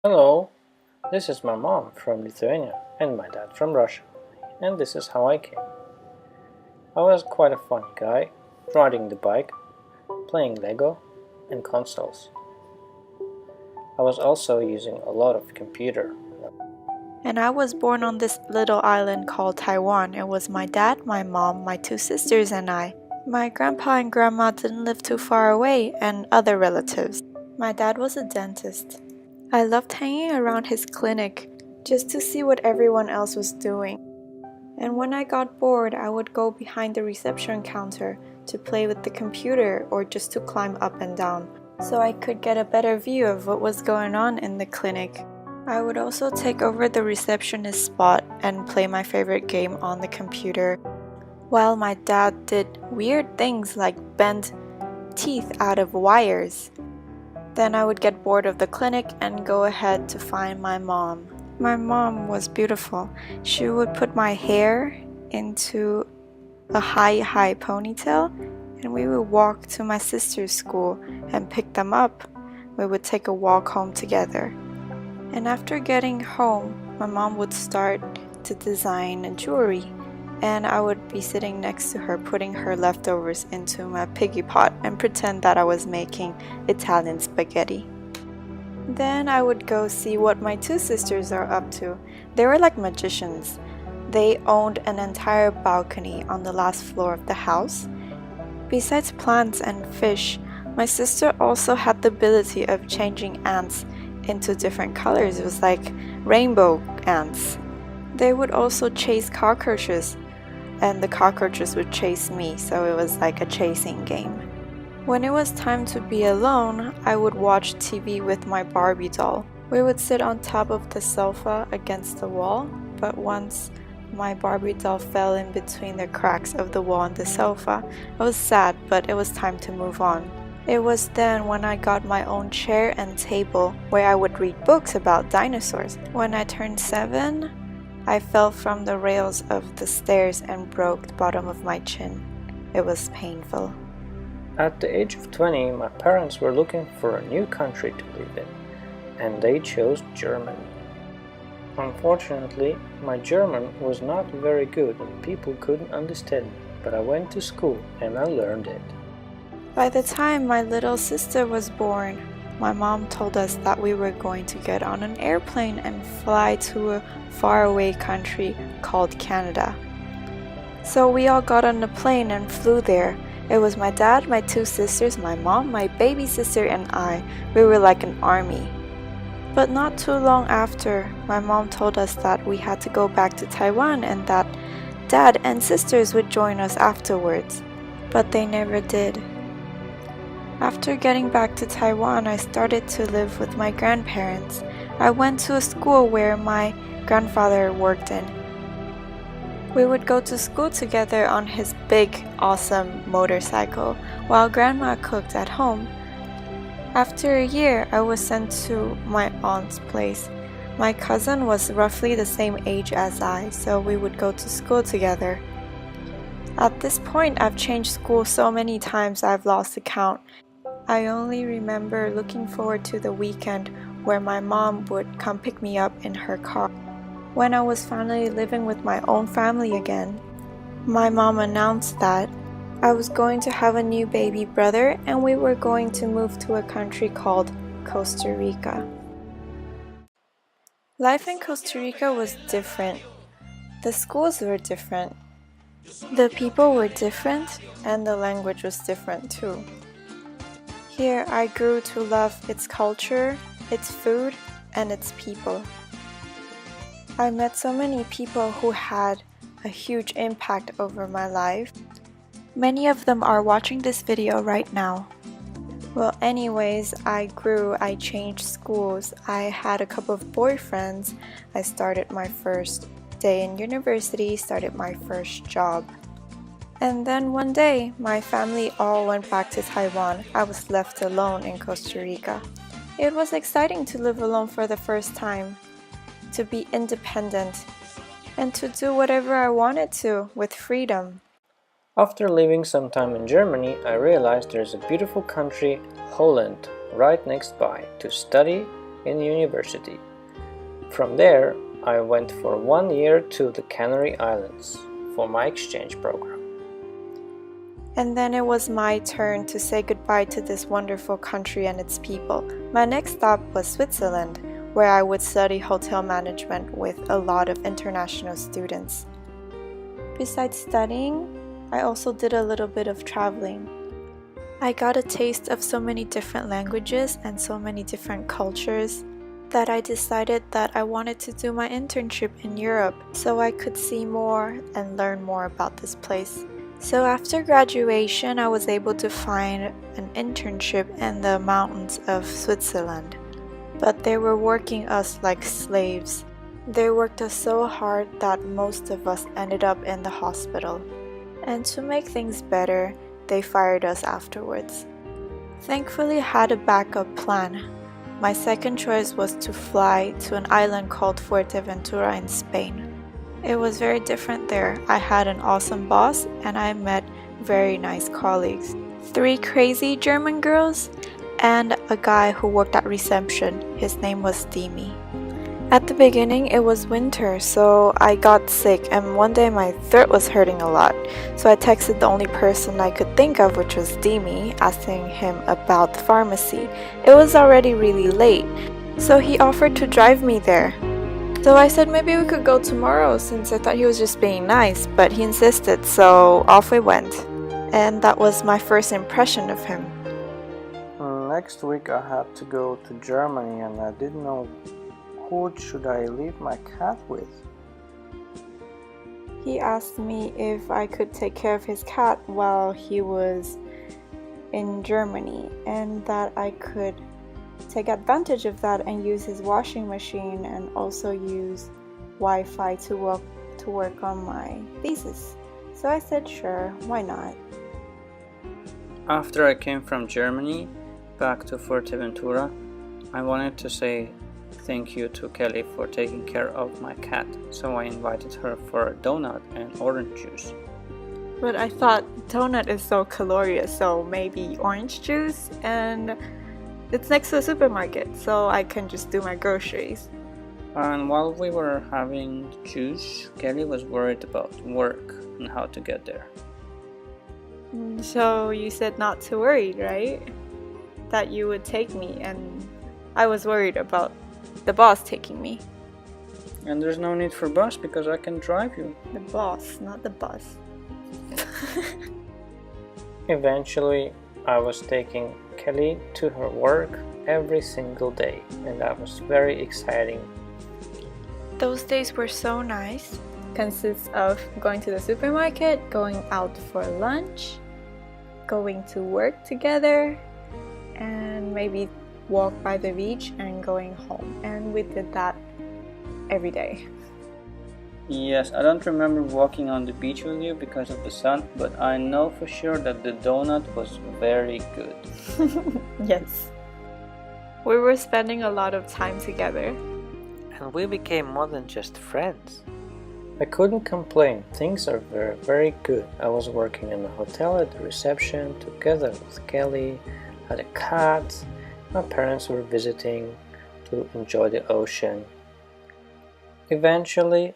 Hello, this is my mom from Lithuania and my dad from Russia, and this is how I came. I was quite a funny guy, riding the bike, playing Lego and consoles. I was also using a lot of computer. And I was born on this little island called Taiwan. It was my dad, my mom, my two sisters, and I. My grandpa and grandma didn't live too far away, and other relatives. My dad was a dentist. I loved hanging around his clinic just to see what everyone else was doing. And when I got bored, I would go behind the reception counter to play with the computer or just to climb up and down, so I could get a better view of what was going on in the clinic. I would also take over the receptionist spot and play my favorite game on the computer, while my dad did weird things like bend teeth out of wires. Then I would get bored of the clinic and go ahead to find my mom. My mom was beautiful. She would put my hair into a high ponytail, and we would walk to my sister's school and pick them up. We would take a walk home together. And after getting home, my mom would start to design jewelry, and I would be sitting next to her putting her leftovers into my piggy pot and pretend that I was making Italian spaghetti. Then I would go see what my two sisters are up to. They were like magicians. They owned an entire balcony on the last floor of the house. Besides plants and fish, my sister also had the ability of changing ants into different colors. It was like rainbow ants. They would also chase cockroaches, and the cockroaches would chase me, so it was like a chasing game. When it was time to be alone, I would watch TV with my Barbie doll. We would sit on top of the sofa against the wall, but once my Barbie doll fell in between the cracks of the wall and the sofa. I was sad, but it was time to move on. It was then when I got my own chair and table where I would read books about dinosaurs. When I turned 7, I fell from the rails of the stairs and broke the bottom of my chin. It was painful. At the age of 20, my parents were looking for a new country to live in, and they chose Germany. Unfortunately, my German was not very good and people couldn't understand me, but I went to school and I learned it. By the time my little sister was born, my mom told us that we were going to get on an airplane and fly to a faraway country called Canada. So we all got on the plane and flew there. It was my dad, my two sisters, my mom, my baby sister, and I. We were like an army. But not too long after, my mom told us that we had to go back to Taiwan and that dad and sisters would join us afterwards. But they never did. After getting back to Taiwan, I started to live with my grandparents. I went to a school where my grandfather worked in. We would go to school together on his big, awesome motorcycle, while Grandma cooked at home. After a year, I was sent to my aunt's place. My cousin was roughly the same age as I, so we would go to school together. At this point, I've changed school so many times I've lost the count. I only remember looking forward to the weekend where my mom would come pick me up in her car. When I was finally living with my own family again, my mom announced that I was going to have a new baby brother and we were going to move to a country called Costa Rica. Life in Costa Rica was different. The schools were different. The people were different, and the language was different too. Here I grew to love its culture, its food, and its people. I met so many people who had a huge impact over my life. Many of them are watching this video right now. Well, anyways, I grew, I changed schools, I had a couple of boyfriends, I started my first day in university, started my first job. And then one day, my family all went back to Taiwan. I was left alone in Costa Rica. It was exciting to live alone for the first time, to be independent, and to do whatever I wanted to with freedom. After living some time in Germany, I realized there's a beautiful country, Holland, right next by, to study, in university. From there, I went for 1 year to the Canary Islands for my exchange program. And then it was my turn to say goodbye to this wonderful country and its people. My next stop was Switzerland, where I would study hotel management with a lot of international students. Besides studying, I also did a little bit of traveling. I got a taste of so many different languages and so many different cultures that I decided that I wanted to do my internship in Europe so I could see more and learn more about this place. So after graduation, I was able to find an internship in the mountains of Switzerland. But they were working us like slaves. They worked us so hard that most of us ended up in the hospital. And to make things better, they fired us afterwards. Thankfully, I had a backup plan. My second choice was to fly to an island called Fuerteventura in Spain. It was very different there. I had an awesome boss and I met very nice colleagues. 3 crazy German girls and a guy who worked at reception. His name was Dimi. At the beginning, it was winter, so I got sick, and one day my throat was hurting a lot. So I texted the only person I could think of, which was Dimi, asking him about the pharmacy. It was already really late, so he offered to drive me there. So I said maybe we could go tomorrow, since I thought he was just being nice, but he insisted, so off we went. And that was my first impression of him. Next week I had to go to Germany and I didn't know who should I leave my cat with. He asked me if I could take care of his cat while he was in Germany and that I could take advantage of that and use his washing machine and also use Wi-Fi to work on my thesis. So I said sure, why not? After I came from Germany back to Fuerteventura, I wanted to say thank you to Kelly for taking care of my cat, so I invited her for a donut and orange juice. But I thought donut is so calorious, so maybe orange juice, and it's next to a supermarket, so I can just do my groceries. And while we were having juice, Kelly was worried about work and how to get there. So you said not to worry, right? That you would take me, and I was worried about the boss taking me. And there's no need for bus because I can drive you. The boss, not the bus. Eventually, I was taking Kelly to her work every single day, and that was very exciting. Those days were so nice. Consists of going to the supermarket, going out for lunch, going to work together, and maybe walk by the beach and going home. And we did that every day. Yes, I don't remember walking on the beach with you because of the sun, but I know for sure that the donut was very good. Yes. We were spending a lot of time together. And we became more than just friends. I couldn't complain. Things are very, very good. I was working in a hotel at the reception together with Kelly, had a cat. My parents were visiting to enjoy the ocean. Eventually,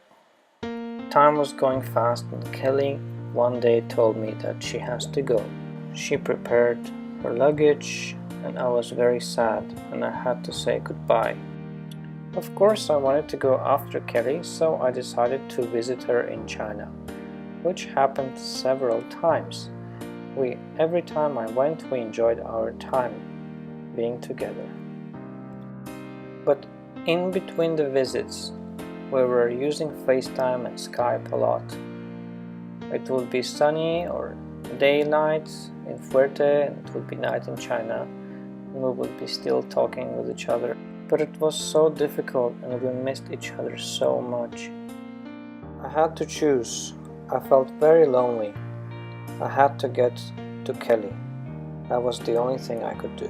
time was going fast and Kelly one day told me that she has to go. She prepared her luggage and I was very sad and I had to say goodbye. Of course, I wanted to go after Kelly, so I decided to visit her in China, which happened several times. Every time I went, we enjoyed our time being together. But in between the visits, we were using FaceTime and Skype a lot. It would be sunny or daylight in Fuerte and it would be night in China, and we would be still talking with each other. But it was so difficult and we missed each other so much. I had to choose. I felt very lonely. I had to get to Kelly. That was the only thing I could do.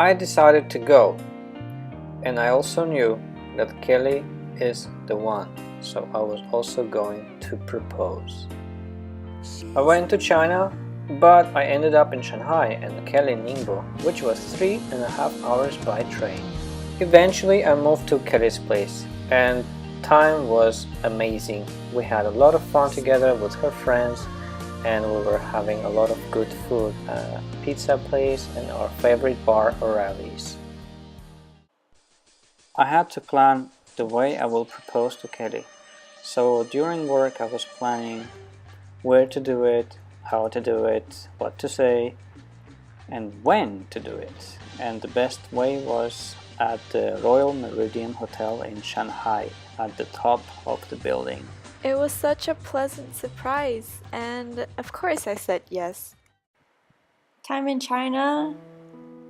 I decided to go, and I also knew that Kelly is the one, so I was also going to propose. I went to China But I ended up in Shanghai and Kelly in Ningbo, which was 3.5 hours by train. Eventually I moved to Kelly's place, and time was amazing. We had a lot of fun together with her friends, and we were having a lot of good food, a pizza place and our favorite bar, O'Reilly's. I had to plan the way I will propose to Kelly. So during work I was planning where to do it, how to do it, what to say, and when to do it. And the best way was at the Royal Meridian Hotel in Shanghai, at the top of the building. It was such a pleasant surprise, and of course I said yes. Time in China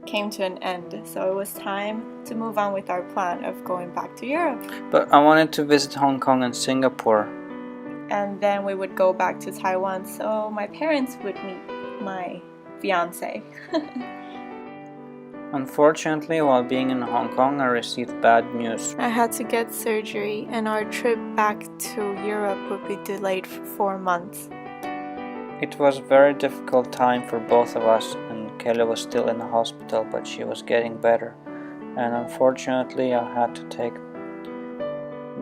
came to an end, so it was time to move on with our plan of going back to Europe. But I wanted to visit Hong Kong and Singapore. And then we would go back to Taiwan so my parents would meet my fiance. Unfortunately, while being in Hong Kong, I received bad news. I had to get surgery, and our trip back to Europe would be delayed for 4 months. It was a very difficult time for both of us, and Kelly was still in the hospital, but she was getting better. And unfortunately, I had to take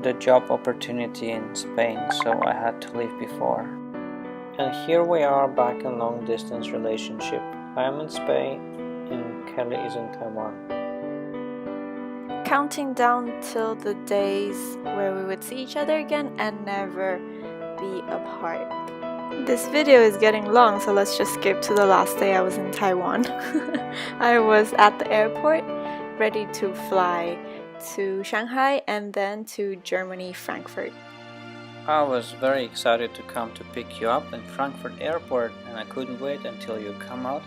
the job opportunity in Spain, so I had to leave before. And here we are back in long distance relationship. I am in Spain and Kelly is in Taiwan. Counting down till the days where we would see each other again and never be apart. This video is getting long, so let's just skip to the last day I was in Taiwan. I was at the airport, ready to fly to Shanghai and then to Germany, Frankfurt. I was very excited to come to pick you up in Frankfurt airport, and I couldn't wait until you come out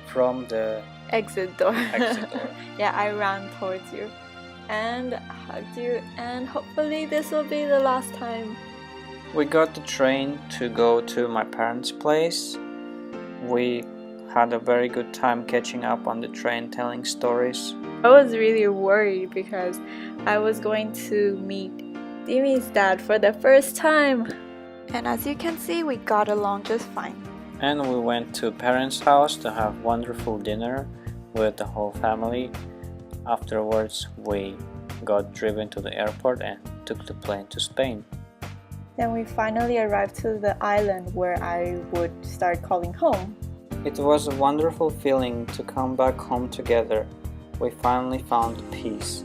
from the exit door. exit door. Yeah, I ran towards you and hugged you, and hopefully this will be the last time. We got the train to go to my parents' place. We had a very good time catching up on the train, telling stories. I was really worried because I was going to meet Dimi's dad for the first time. And as you can see, we got along just fine. And we went to parents' house to have wonderful dinner with the whole family. Afterwards, we got driven to the airport and took the plane to Spain. Then we finally arrived to the island where I would start calling home. It was a wonderful feeling to come back home together. We finally found peace.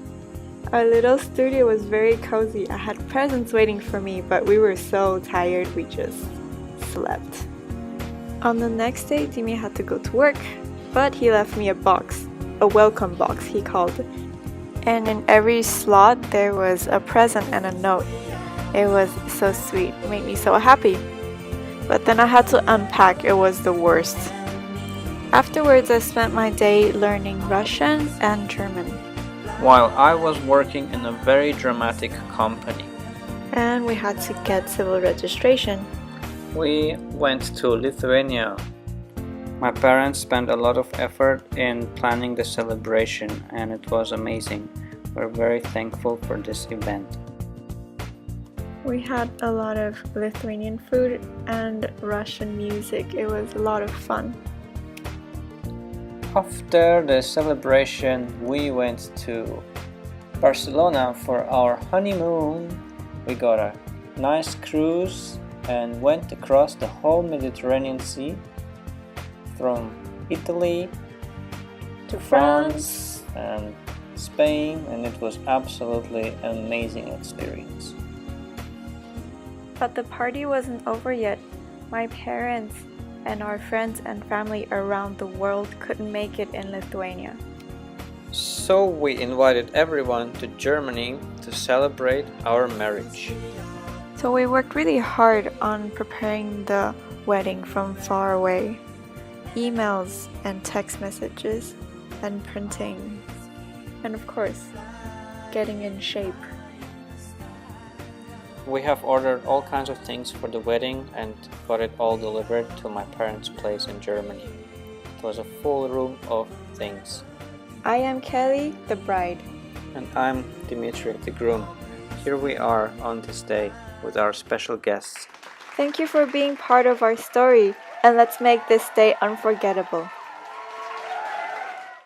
Our little studio was very cozy. I had presents waiting for me, but we were so tired we just slept. On the next day, Dimi had to go to work, but he left me a box, a welcome box he called it. And in every slot there was a present and a note. It was so sweet, it made me so happy. But then I had to unpack, it was the worst. Afterwards, I spent my day learning Russian and German. While I was working in a very dramatic company. And we had to get civil registration. We went to Lithuania. My parents spent a lot of effort in planning the celebration, and it was amazing. We're very thankful for this event. We had a lot of Lithuanian food and Russian music. It was a lot of fun. After the celebration, we went to Barcelona for our honeymoon. We got a nice cruise and went across the whole Mediterranean Sea from Italy to France and Spain, and it was absolutely an amazing experience. But the party wasn't over yet. My parents and our friends and family around the world couldn't make it in Lithuania. So we invited everyone to Germany to celebrate our marriage. So we worked really hard on preparing the wedding from far away. Emails and text messages and printing. And of course, getting in shape. We have ordered all kinds of things for the wedding and got it all delivered to my parents' place in Germany. It was a full room of things. I am Kelly, the bride. And I'm Dimitri, the groom. Here we are on this day with our special guests. Thank you for being part of our story, and let's make this day unforgettable.